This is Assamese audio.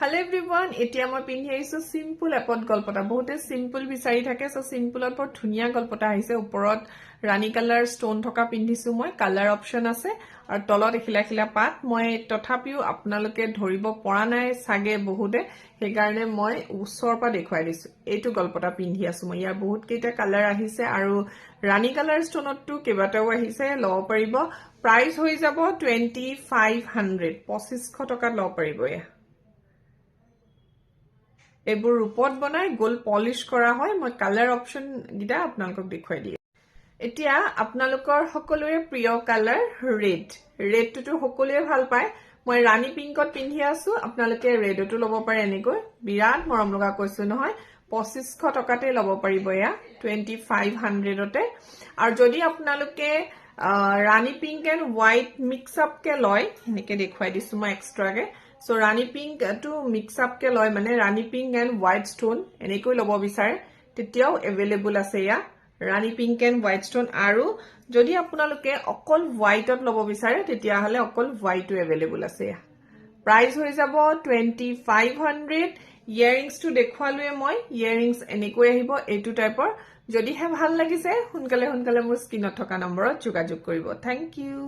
Hello everyone, এতিয়া মই পিন্ধি আহিছো সিম্পল এপত গল্পটা বহুতে সিম্পল বিচাৰি থাকে সো সিম্পলত বৰ ধুনিয়া গল্পটা আহিছে ওপৰত ৰানী কালাৰ ষ্টোন থকা পিন্ধিছো মই কালাৰ অপচন আছে আৰু তলত এখিলা খিলা পাত মই তথাপিও আপোনালোকে ধৰিব পৰা নাই সাগে বহুতে সেই কাৰণে মই উচ্চৰ পৰা দেখুৱাই দিছো এইটো গল্পটা পিন্ধি আছো মই ইয়াৰ বহুত কেইটা কালাৰ আহিছে আৰু ৰানী কালাৰ ষ্টোনতটো কেবাটাও আহিছে লব পাৰিব প্ৰাইস হৈ যাব 2500 2500 টকা লব পাৰিব এয়া এবোৰ ৰূপত বনাই গোল পলিশ কৰা হয় মই কালাৰ অপচন গিটা আপোনালোকক দেখুৱাই দিম এতিয়া আপোনালোকৰ সকলোৰে প্ৰিয় কালাৰ ৰেড টো সকলোৱে ভাল পায় মই ৰানী পিংকত পিন্ধি আছো আপোনালোকে ৰেডটো লব পাৰে এনেকৈ বিৰাট মৰম লগা কৈছো নহয় 2500 টকাতে লব পাৰিব এয়া 2500 তে আৰু যদি আপোনালোকে rani pink and white mix up কে লয় এনেকৈ দেখুৱাই দিছো মই এক্সট্ৰাকে so rani pink to mix up কে লয় মানে rani pink and white stone এনেকৈ লব বিচাৰে তেতিয়াও এভেইলেবল আছে ইয়া rani pink and white stone আৰু যদি আপোনালোকে অকল হোৱাইটত লব বিচাৰে তেতিয়া হলে অকল হোৱাইটো এভেইলেবল আছে ইয়া প্ৰাইস হৈ যাব 2500 ইয়াৰিংছটো দেখুৱালোৱে মই ইয়াৰিংছ এনেকৈ আহিব এইটো টাইপৰ যদিহে ভাল লাগিছে সোনকালে মোৰ স্ক্ৰিনত থকা নম্বৰত যোগাযোগ কৰিব থ্যাংক ইউ